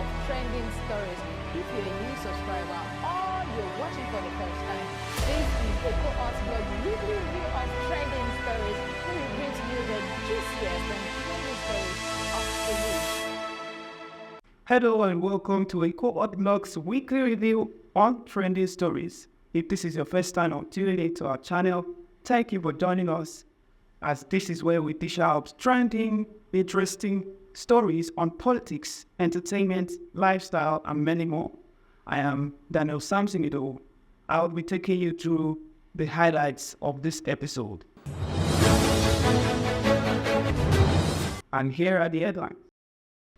of trending stories. If you're a new subscriber or you're watching for the first time, this is Eko Hot Blog Weekly review of trending stories, where we bring to you the juiciest and trending stories of the week. Hello and welcome to Eko Hot Blog's weekly review on trending stories. If this is your first time on tuning into our channel, thank you for joining us, as this is where we dish out trending, interesting stories on politics, entertainment, lifestyle, and many more. I am Daniel Samsonido. I will be taking you through the highlights of this episode. And here are the headlines.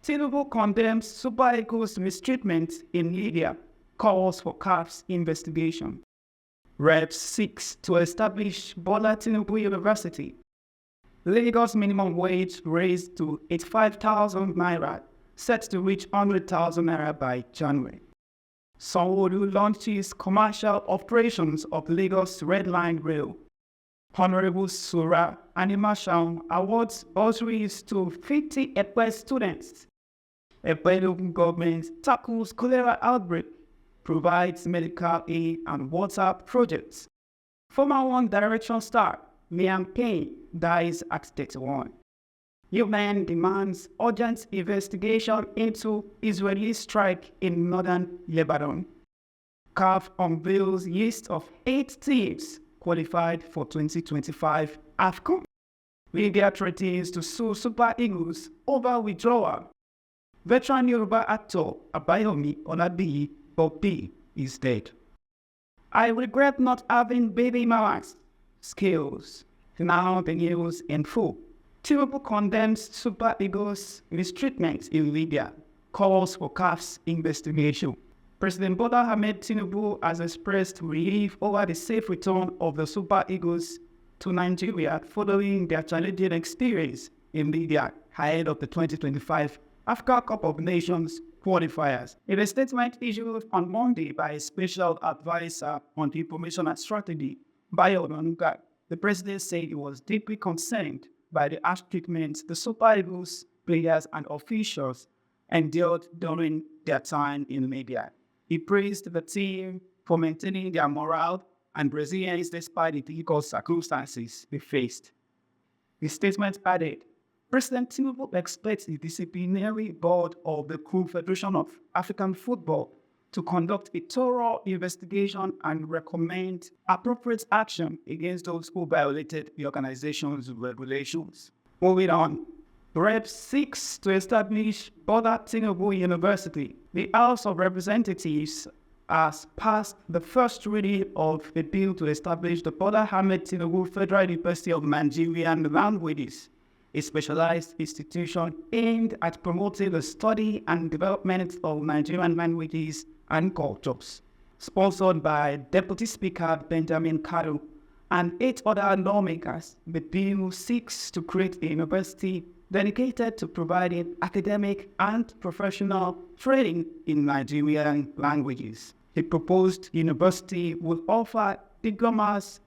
Tinubu condemns Super Eagles mistreatment in Libya, calls for CAF's investigation. Reps seeks to establish Bola Tinubu University. Lagos minimum wage raised to 85,000 naira, set to reach 100,000 naira by January. Sanwo-Olu launches commercial operations of Lagos Red Line Rail. Honorable Sura Animashaun awards bursaries to 50 Ekwe students. Ekwe local government tackles cholera outbreak, provides medical aid and water projects. Former One Direction star Liam Payne dies at 31. UN demands urgent investigation into Israeli strike in northern Lebanon. CAF unveils list of 8 teams qualified for 2025 AFCON. Libya threatens to sue Super Eagles over withdrawal. Veteran Yoruba actor Abayomi Olabiyi Bobi is dead. I regret not having baby mamas. Skills. Now the news in full. Tinubu condemns Super Eagles mistreatment in Libya, calls for CAF's investigation. President Bola Ahmed Tinubu has expressed relief over the safe return of the Super Eagles to Nigeria following their challenging experience in Libya ahead of the 2025 Africa Cup of Nations qualifiers. In a statement issued on Monday by a special advisor on information and strategy, Bayo Onanuga, the president said he was deeply concerned by the harsh treatment the Super Eagles players and officials endured during their time in Libya. He praised the team for maintaining their morale and Brazilians despite the difficult circumstances they faced. The statement added, President Tinubu expects the disciplinary board of the Confederation of African Football to conduct a thorough investigation and recommend appropriate action against those who violated the organization's regulations. Moving on, Rep seeks to establish Bola Tinubu University. The House of Representatives has passed the first reading of a bill to establish the Bola Ahmed Tinubu Federal University of Nigerian Languages, a specialized institution aimed at promoting the study and development of Nigerian languages and cultures. Sponsored by Deputy Speaker Benjamin Kalu and 8 other lawmakers, the bill seeks to create a university dedicated to providing academic and professional training in Nigerian languages. The proposed university will offer diplomas,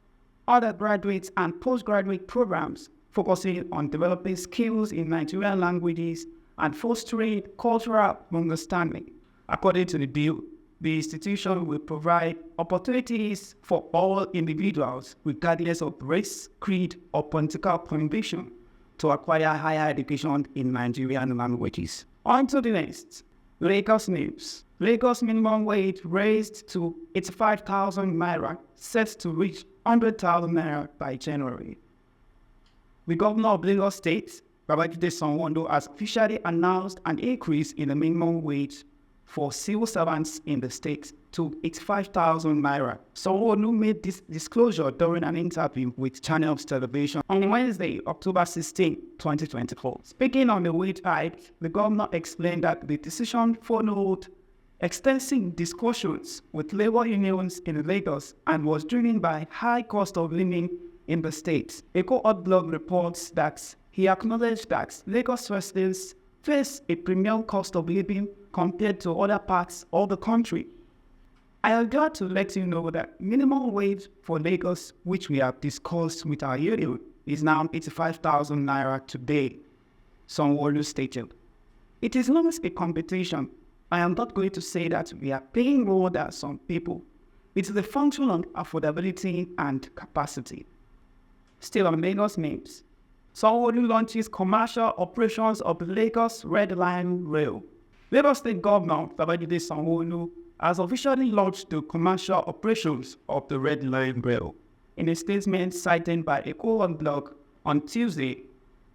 undergraduate and postgraduate programs focusing on developing skills in Nigerian languages and fostering cultural understanding. According to the bill, the institution will provide opportunities for all individuals, regardless of race, creed, or political conviction, to acquire higher education in Nigerian languages. On to the next. Lagos news. Lagos minimum wage raised to 85,000 naira, set to reach 100,000 naira by January. The governor of Lagos State, Babajide Sanwo-Olu, has officially announced an increase in the minimum wage for civil servants in the state to 85,000 naira. Sanwo-Olu made this disclosure during an interview with Channels Television on Wednesday, October 16, 2024. Speaking on the wage hike, the governor explained that the decision followed extensive discussions with labor unions in Lagos and was driven by high cost of living in the state. Eko Hot Blog reports that he acknowledged that Lagos residents face a premium cost of living compared to other parts of the country. I am glad to let you know that minimum wage for Lagos, which we have discussed with our union, is now 85,000 naira today, Sanwo-Olu stated. It is not a competition, I am not going to say that we are paying more than some people. It is a function of affordability and capacity. Still on Lagos names, Sanwo-Olu launches commercial operations of the Lagos Red Line Rail. Lagos State Governor Babajide Sanwo-Olu has officially launched the commercial operations of the Red Line Rail. In a statement cited by Eko Hot Blog on Tuesday,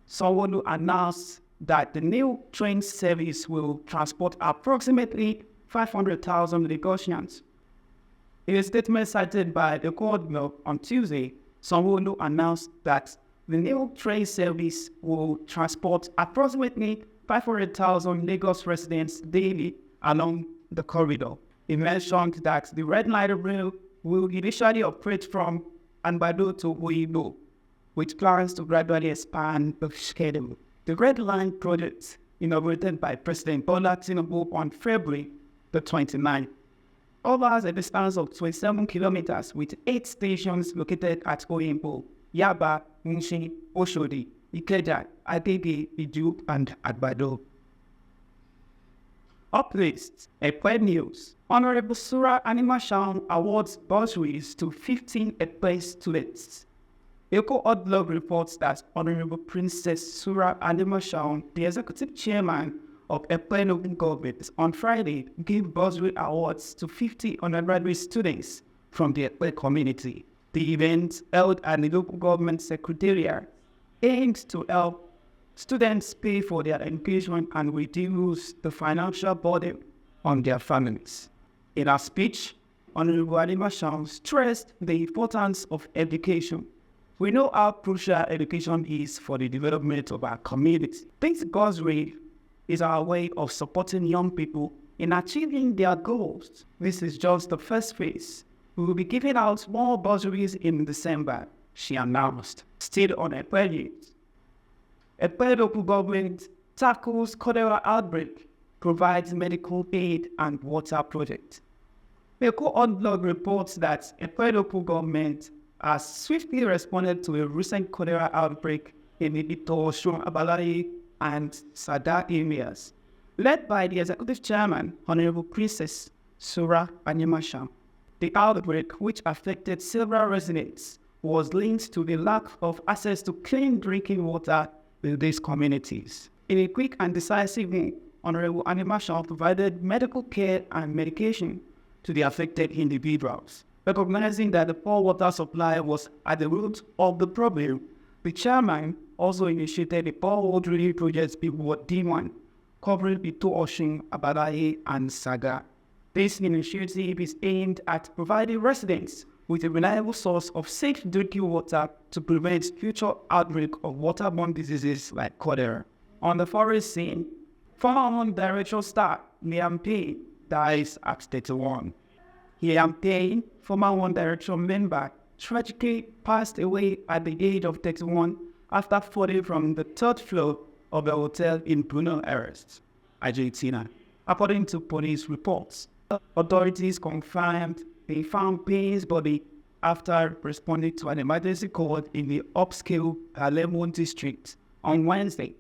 Sanwo-Olu announced that the new train service will transport approximately 500,000 Lagosians. In a statement cited by Eko Hot Blog on Tuesday, Sanwo-Olu announced that the new train service will transport approximately 500,000 Lagos residents daily along the corridor. He mentioned that the Red Line Rail will initially operate from Angbado to Oyibo, with plans to gradually expand the schedule. The Red Line project, inaugurated by President Bola Tinubu on February the 29th, covers a distance of 27 kilometers with 8 stations located at Oyimbo, Yaba, Mushin, Oshodi, Ikeja, Agege, Iju, and Agbado. Up next, Ekpe News. Honorable Surah Animashaun awards bursaries to 15 Ekpe students. Eko Hot Blog reports that Honorable Princess Surah Animashaun, the executive chairman of Ekpe local government, on Friday gave bursary awards to 50 undergraduate students from the Ekpe community. The event, held at the local government secretariat, aimed to help students pay for their education and reduce the financial burden on their families. In her speech, Honorable Animashaun stressed the importance of education. We know how crucial education is for the development of our community. This bursary is our way of supporting young people in achieving their goals. This is just the first phase. We will be giving out more bursaries in December, she announced. Still on Ekpe News. Ekpe local government tackles cholera outbreak, provides medical aid and water project. Eko Hot Blog reports that Ekpe local government has swiftly responded to a recent cholera outbreak in the Ito-Osun, Abalaye, and Sada areas, led by the executive chairman, Honorable Princess Surah Animashaun. The outbreak, which affected several residents, was linked to the lack of access to clean drinking water in these communities. In a quick and decisive move, Honorable Animashaun provided medical care and medication to the affected individuals. Recognizing that the poor water supply was at the root of the problem, the chairman also initiated a borehole drilling project before D1, covering Ito-Osun, Abalaye, and Saga. This initiative is aimed at providing residents with a reliable source of safe drinking water to prevent future outbreak of waterborne diseases like cholera. On the forest scene, former director star Liam Payne dies at 31. Liam Payne, former One Direction member, tragically passed away at the age of 31 after falling from the 3rd floor of a hotel in Buenos Aires, Argentina. According to police reports, authorities confirmed they found Payne's body after responding to an emergency call in the upscale Palermo district on Wednesday.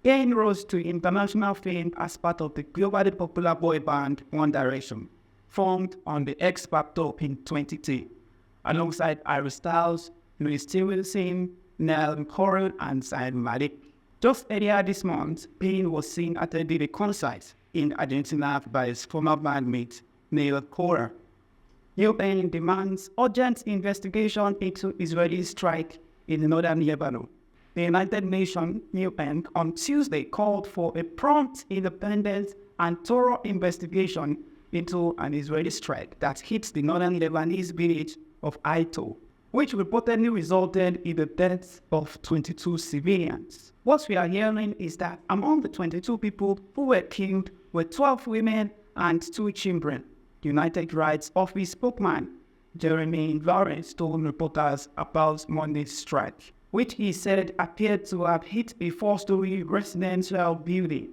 Payne rose to international fame as part of the globally popular boy band One Direction, formed on the X Factor in 2010, alongside Harry Styles, Louis Stevenson, Niall Horan, and Zayn Malik. Just earlier this month, Payne was seen attending a concert in Argentina by his former bandmate, Niall Horan. UN demands urgent investigation into Israeli strike in northern Lebanon. The United Nations UN on Tuesday called for a prompt, independent, and thorough investigation into an Israeli strike that hit the northern Lebanese village of Aito, which reportedly resulted in the deaths of 22 civilians. What we are hearing is that among the 22 people who were killed were 12 women and 2 children. United Rights Office spokesman Jeremy Lawrence told reporters about Monday's strike, which he said appeared to have hit a 4-story residential building.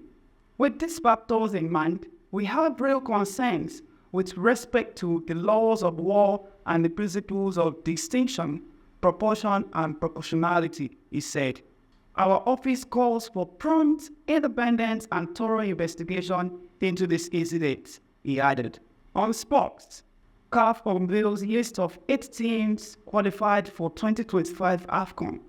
With these factors in mind, we have real concerns with respect to the laws of war and the principles of distinction, proportion, and proportionality, he said. Our office calls for prompt, independent, and thorough investigation into this incident, he added. On sports, CAF unveils list of 8 teams qualified for 2025 AFCON.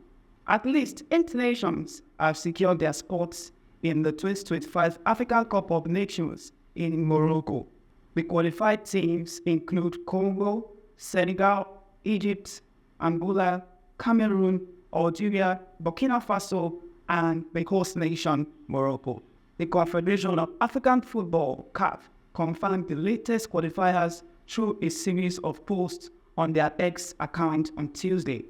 At least 8 nations have secured their spots in the 2025 African Cup of Nations in Morocco. The qualified teams include Congo, Senegal, Egypt, Angola, Cameroon, Algeria, Burkina Faso, and the host nation, Morocco. The Confederation of African Football, CAF, confirmed the latest qualifiers through a series of posts on their X account on Tuesday.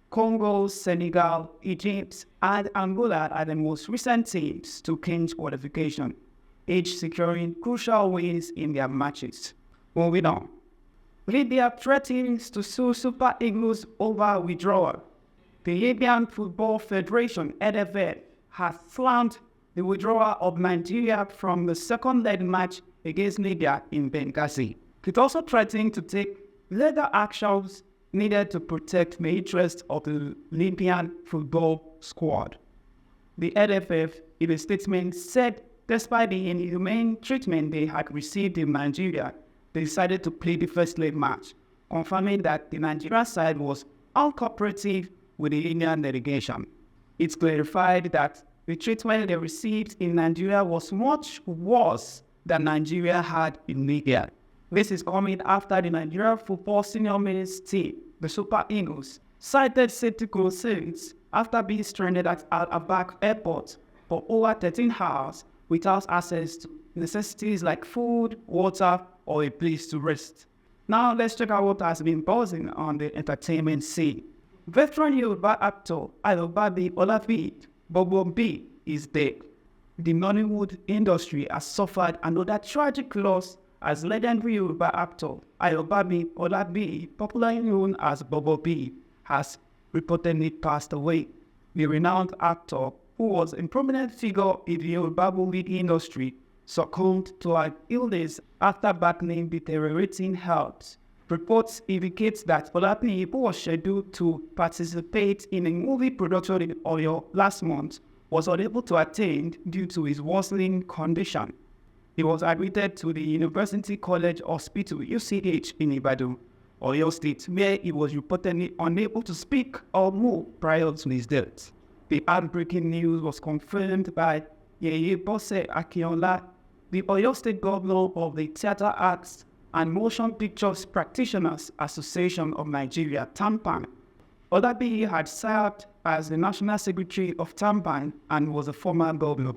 Congo, Senegal, Egypt, and Angola are the most recent teams to clinch qualification, each securing crucial wins in their matches. Moving on. Libya threatens to sue Super Eagles over withdrawal. The Libyan Football Federation, NFF, has slammed the withdrawal of Nigeria from the second leg match against Libya in Benghazi. It also threatened to take legal actions needed to protect the interests of the Libyan football squad. The NFF, in a statement, said despite the inhumane treatment they had received in Nigeria, they decided to play the first leg match, confirming that the Nigerian side was uncooperative with the Indian delegation. It clarified that the treatment they received in Nigeria was much worse than Nigeria had in Libya. This is coming after the Nigerian football senior men's team, the Super Eagles, cited safety concerns after being stranded at Al-Abak Airport for over 13 hours without access to necessities like food, water, or a place to rest. Now let's check out what has been buzzing on the entertainment scene. Veteran Yoruba actor Ayobabi Olabi Bobo B is dead. The Nollywood industry has suffered another tragic loss as legendary Yoruba actor Ayobabi Olabi, popularly known as Bobo B, has reportedly passed away. The renowned actor, who was a prominent figure in the Yoruba movie industry, succumbed to an illness after battling deteriorating health. Reports indicate that Olabi, who was scheduled to participate in a movie production in Oyo last month, was unable to attend due to his worsening condition. He was admitted to the University College Hospital, UCH, in Ibadan, Oyo State, where he was reportedly unable to speak or move prior to his death. The heartbreaking news was confirmed by Yeye Bose Akinola, the Oyo State Governor of the Theatre Arts and Motion Pictures Practitioners Association of Nigeria, TAMPAN. Olabi had served as the National Secretary of TAMPAN and was a former governor.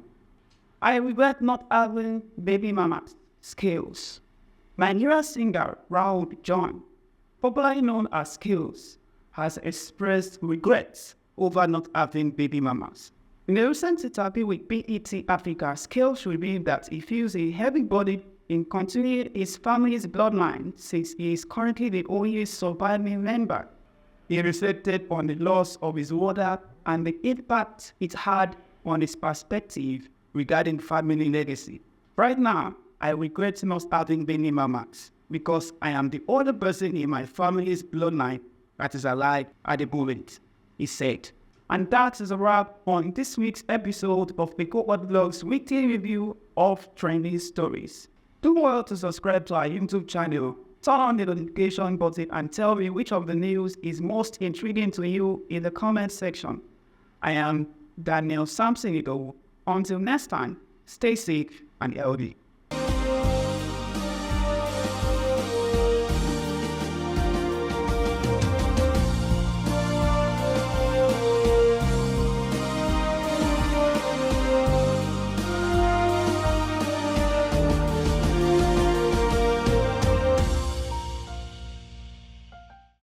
I regret not having baby mama skills. Nigerian singer Raul John, popularly known as Skills, has expressed regrets over not having baby mamas. In a recent interview with BET Africa, Skills revealed that he feels a heavy burden in continuing his family's bloodline since he is currently the only surviving member. He reflected on the loss of his mother and the impact it had on his perspective regarding family legacy. Right now, I regret not having baby mamas because I am the only person in my family's bloodline that is alive at the moment, he said. And that is a wrap on this week's episode of Eko Hot Blog's weekly review of trending stories. Do well to subscribe to our YouTube channel, turn on the notification button, and tell me which of the news is most intriguing to you in the comment section. I am Daniel Samson. Until next time, stay safe and healthy.